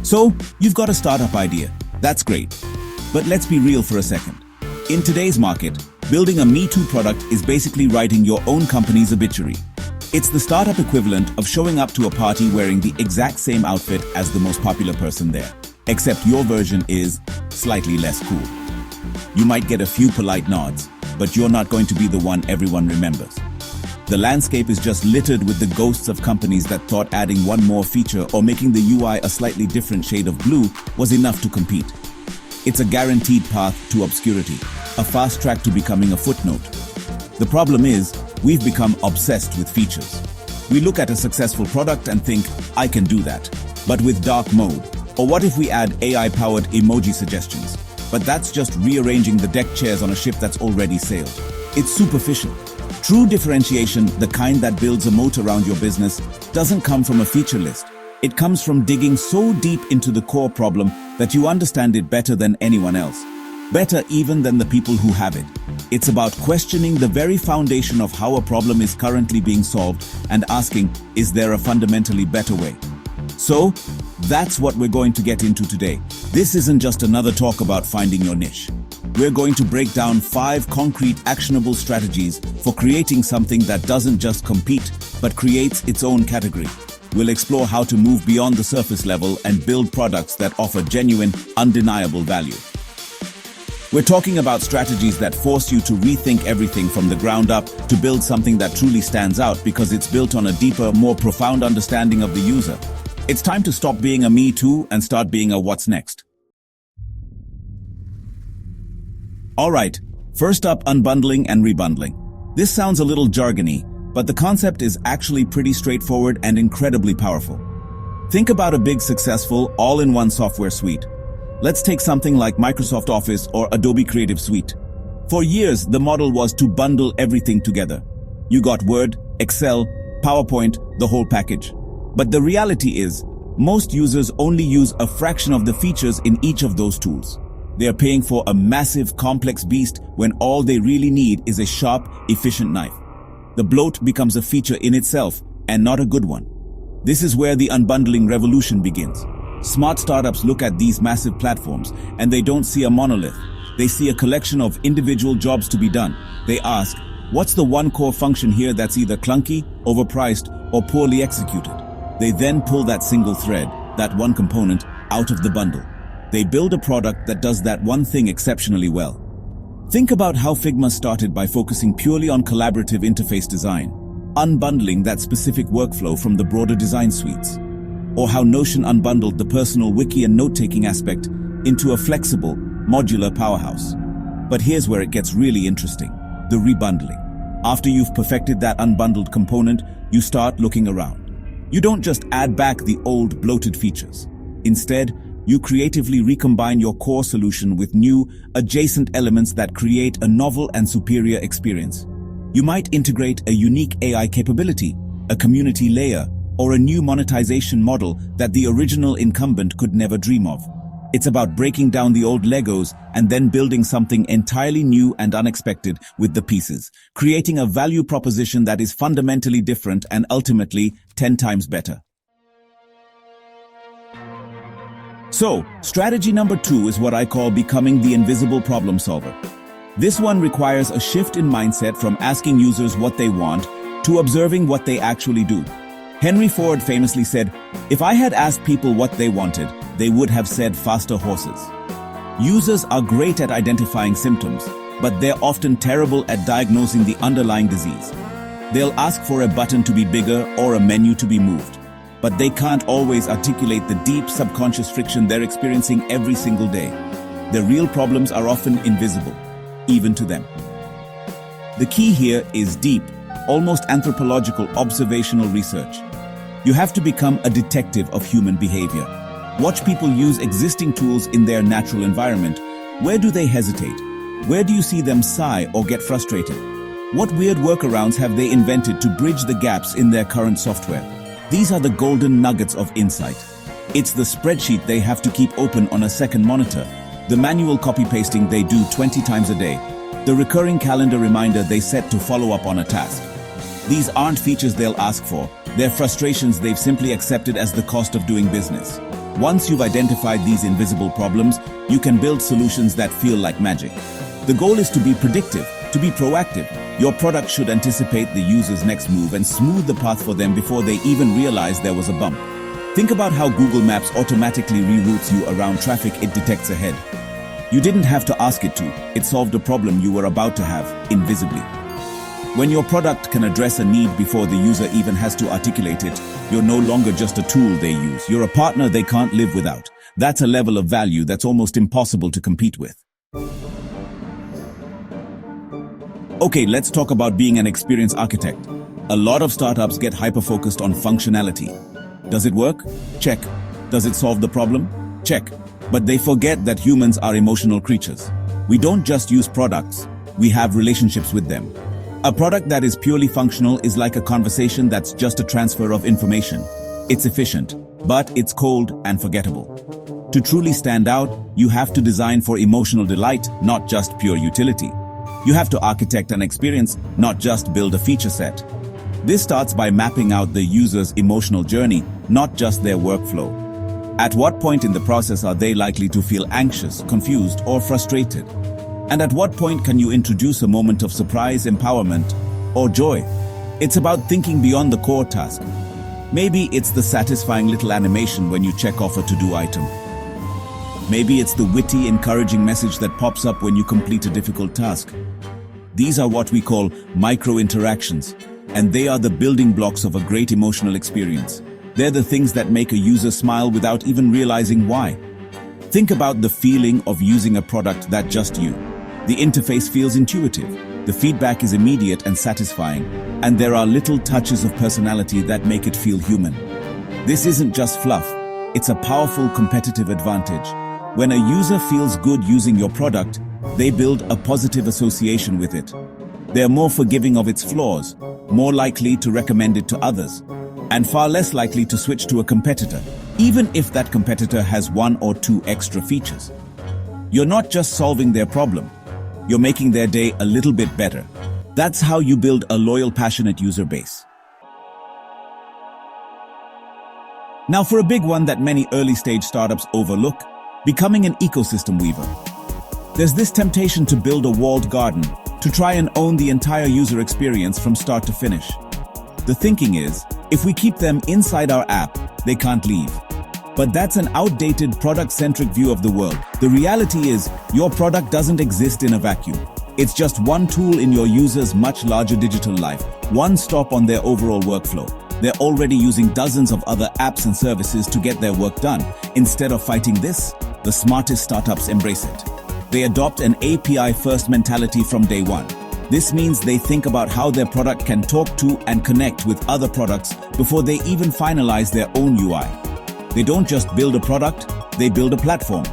So, you've got a startup idea. That's great. But let's be real for a second. In today's market, building a Me Too product is basically writing your own company's obituary. It's the startup equivalent of showing up to a party wearing the exact same outfit as the most popular person there, except your version is slightly less cool. You might get a few polite nods, but you're not going to be the one everyone remembers. The landscape is just littered with the ghosts of companies that thought adding one more feature or making the UI a slightly different shade of blue was enough to compete. It's a guaranteed path to obscurity, a fast track to becoming a footnote. The problem is, we've become obsessed with features. We look at a successful product and think, I can do that, but with dark mode. Or what if we add AI-powered emoji suggestions? But that's just rearranging the deck chairs on a ship that's already sailed. It's superficial. True differentiation, the kind that builds a moat around your business, doesn't come from a feature list. It comes from digging so deep into the core problem that you understand it better than anyone else. Better even than the people who have it. It's about questioning the very foundation of how a problem is currently being solved and asking, is there a fundamentally better way? So, that's what we're going to get into today. This isn't just another talk about finding your niche. We're going to break down 5 concrete, actionable strategies for creating something that doesn't just compete, but creates its own category. We'll explore how to move beyond the surface level and build products that offer genuine, undeniable value. We're talking about strategies that force you to rethink everything from the ground up to build something that truly stands out because it's built on a deeper, more profound understanding of the user. It's time to stop being a me too and start being a what's next. Alright, first up, unbundling and rebundling. This sounds a little jargony, but the concept is actually pretty straightforward and incredibly powerful. Think about a big, successful, all-in-one software suite. Let's take something like Microsoft Office or Adobe Creative Suite. For years, the model was to bundle everything together. You got Word, Excel, PowerPoint, the whole package. But the reality is, most users only use a fraction of the features in each of those tools. They are paying for a massive, complex beast when all they really need is a sharp, efficient knife. The bloat becomes a feature in itself, and not a good one. This is where the unbundling revolution begins. Smart startups look at these massive platforms, and they don't see a monolith. They see a collection of individual jobs to be done. They ask, what's the one core function here that's either clunky, overpriced, or poorly executed? They then pull that single thread, that one component, out of the bundle. They build a product that does that one thing exceptionally well. Think about how Figma started by focusing purely on collaborative interface design, unbundling that specific workflow from the broader design suites. Or how Notion unbundled the personal wiki and note-taking aspect into a flexible, modular powerhouse. But here's where it gets really interesting, the rebundling. After you've perfected that unbundled component, you start looking around. You don't just add back the old, bloated features. Instead, you creatively recombine your core solution with new, adjacent elements that create a novel and superior experience. You might integrate a unique AI capability, a community layer, or a new monetization model that the original incumbent could never dream of. It's about breaking down the old Legos and then building something entirely new and unexpected with the pieces, creating a value proposition that is fundamentally different and ultimately 10 times better. So, strategy number 2 is what I call becoming the invisible problem solver. This one requires a shift in mindset from asking users what they want to observing what they actually do. Henry Ford famously said, "If I had asked people what they wanted, they would have said faster horses." Users are great at identifying symptoms, but they're often terrible at diagnosing the underlying disease. They'll ask for a button to be bigger or a menu to be moved, but they can't always articulate the deep subconscious friction they're experiencing every single day. The real problems are often invisible, even to them. The key here is deep, almost anthropological observational research. You have to become a detective of human behavior. Watch people use existing tools in their natural environment. Where do they hesitate? Where do you see them sigh or get frustrated? What weird workarounds have they invented to bridge the gaps in their current software? These are the golden nuggets of insight. It's the spreadsheet they have to keep open on a second monitor, the manual copy-pasting they do 20 times a day, the recurring calendar reminder they set to follow up on a task. These aren't features they'll ask for, they're frustrations they've simply accepted as the cost of doing business. Once you've identified these invisible problems, you can build solutions that feel like magic. The goal is to be predictive, to be proactive. Your product should anticipate the user's next move and smooth the path for them before they even realize there was a bump. Think about how Google Maps automatically reroutes you around traffic it detects ahead. You didn't have to ask it to. It solved a problem you were about to have, invisibly. When your product can address a need before the user even has to articulate it, you're no longer just a tool they use. You're a partner they can't live without. That's a level of value that's almost impossible to compete with. Okay, let's talk about being an experienced architect. A lot of startups get hyper-focused on functionality. Does it work? Check. Does it solve the problem? Check. But they forget that humans are emotional creatures. We don't just use products, we have relationships with them. A product that is purely functional is like a conversation that's just a transfer of information. It's efficient, but it's cold and forgettable. To truly stand out, you have to design for emotional delight, not just pure utility. You have to architect an experience, not just build a feature set. This starts by mapping out the user's emotional journey, not just their workflow. At what point in the process are they likely to feel anxious, confused, or frustrated? And at what point can you introduce a moment of surprise, empowerment, or joy? It's about thinking beyond the core task. Maybe it's the satisfying little animation when you check off a to-do item. Maybe it's the witty, encouraging message that pops up when you complete a difficult task. These are what we call micro-interactions, and they are the building blocks of a great emotional experience. They're the things that make a user smile without even realizing why. Think about the feeling of using a product that just you. The interface feels intuitive, the feedback is immediate and satisfying, and there are little touches of personality that make it feel human. This isn't just fluff, it's a powerful competitive advantage. When a user feels good using your product, they build a positive association with it. They're more forgiving of its flaws, more likely to recommend it to others, and far less likely to switch to a competitor, even if that competitor has 1 or 2 extra features. You're not just solving their problem, you're making their day a little bit better. That's how you build a loyal, passionate user base. Now for a big one that many early-stage startups overlook, becoming an ecosystem weaver. There's this temptation to build a walled garden, to try and own the entire user experience from start to finish. The thinking is, if we keep them inside our app, they can't leave. But that's an outdated product-centric view of the world. The reality is, your product doesn't exist in a vacuum. It's just one tool in your user's much larger digital life, one stop on their overall workflow. They're already using dozens of other apps and services to get their work done. Instead of fighting this, the smartest startups embrace it. They adopt an API-first mentality from day one. This means they think about how their product can talk to and connect with other products before they even finalize their own UI. They don't just build a product, they build a platform.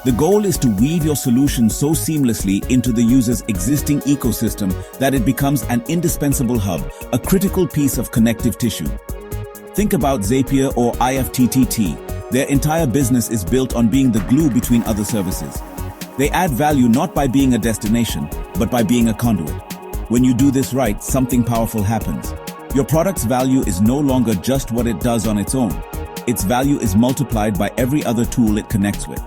The goal is to weave your solution so seamlessly into the user's existing ecosystem that it becomes an indispensable hub, a critical piece of connective tissue. Think about Zapier or IFTTT. Their entire business is built on being the glue between other services. They add value not by being a destination, but by being a conduit. When you do this right, something powerful happens. Your product's value is no longer just what it does on its own. Its value is multiplied by every other tool it connects with.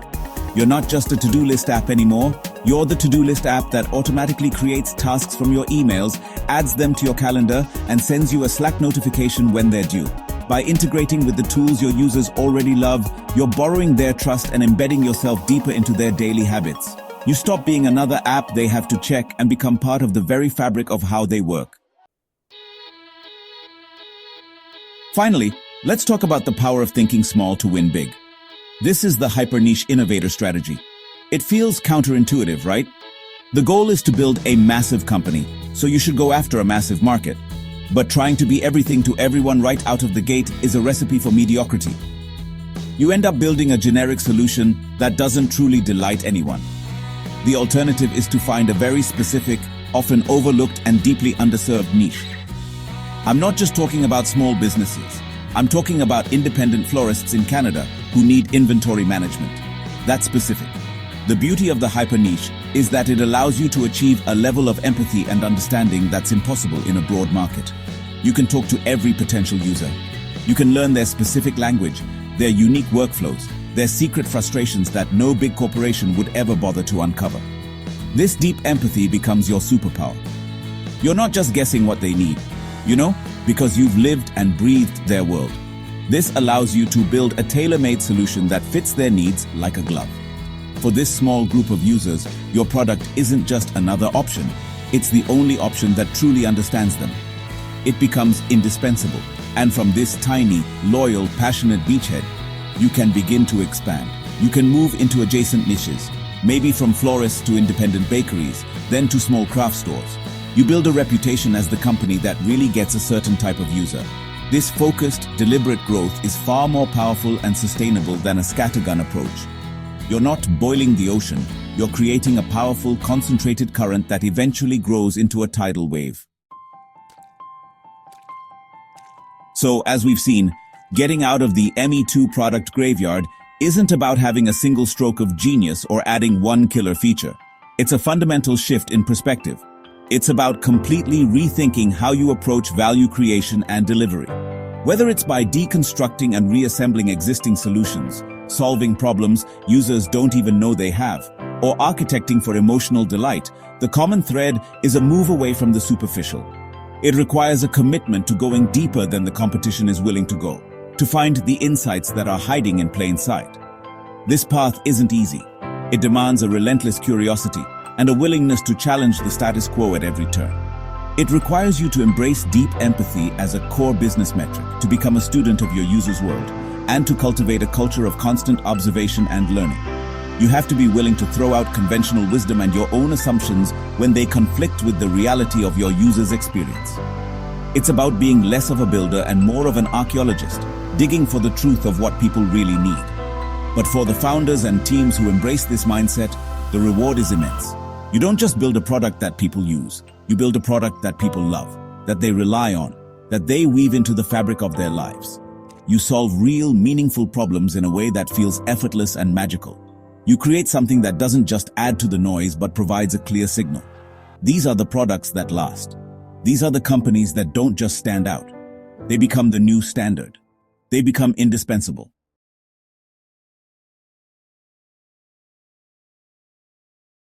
You're not just a to-do list app anymore. You're the to-do list app that automatically creates tasks from your emails, adds them to your calendar, and sends you a Slack notification when they're due. By integrating with the tools your users already love, you're borrowing their trust and embedding yourself deeper into their daily habits. You stop being another app they have to check and become part of the very fabric of how they work. Finally, let's talk about the power of thinking small to win big. This is the hyper-niche innovator strategy. It feels counterintuitive, right? The goal is to build a massive company, so you should go after a massive market. But trying to be everything to everyone right out of the gate is a recipe for mediocrity. You end up building a generic solution that doesn't truly delight anyone. The alternative is to find a very specific, often overlooked and deeply underserved niche. I'm not just talking about small businesses. I'm talking about independent florists in Canada who need inventory management. That's specific. The beauty of the hyper niche is that it allows you to achieve a level of empathy and understanding that's impossible in a broad market. You can talk to every potential user. You can learn their specific language, their unique workflows, their secret frustrations that no big corporation would ever bother to uncover. This deep empathy becomes your superpower. You're not just guessing what they need, because you've lived and breathed their world. This allows you to build a tailor-made solution that fits their needs like a glove. For this small group of users, your product isn't just another option, it's the only option that truly understands them. It becomes indispensable, and from this tiny, loyal, passionate beachhead, you can begin to expand. You can move into adjacent niches, maybe from florists to independent bakeries, then to small craft stores. You build a reputation as the company that really gets a certain type of user. This focused, deliberate growth is far more powerful and sustainable than a scattergun approach. You're not boiling the ocean, you're creating a powerful, concentrated current that eventually grows into a tidal wave. So, as we've seen, getting out of the Me2 product graveyard isn't about having a single stroke of genius or adding one killer feature. It's a fundamental shift in perspective. It's about completely rethinking how you approach value creation and delivery. Whether it's by deconstructing and reassembling existing solutions, solving problems users don't even know they have, or architecting for emotional delight, the common thread is a move away from the superficial. It requires a commitment to going deeper than the competition is willing to go, to find the insights that are hiding in plain sight. This path isn't easy. It demands a relentless curiosity and a willingness to challenge the status quo at every turn. It requires you to embrace deep empathy as a core business metric, to become a student of your user's world, and to cultivate a culture of constant observation and learning. You have to be willing to throw out conventional wisdom and your own assumptions when they conflict with the reality of your user's experience. It's about being less of a builder and more of an archaeologist, digging for the truth of what people really need. But for the founders and teams who embrace this mindset, the reward is immense. You don't just build a product that people use, you build a product that people love, that they rely on, that they weave into the fabric of their lives. You solve real, meaningful problems in a way that feels effortless and magical. You create something that doesn't just add to the noise but provides a clear signal. These are the products that last. These are the companies that don't just stand out. They become the new standard. They become indispensable.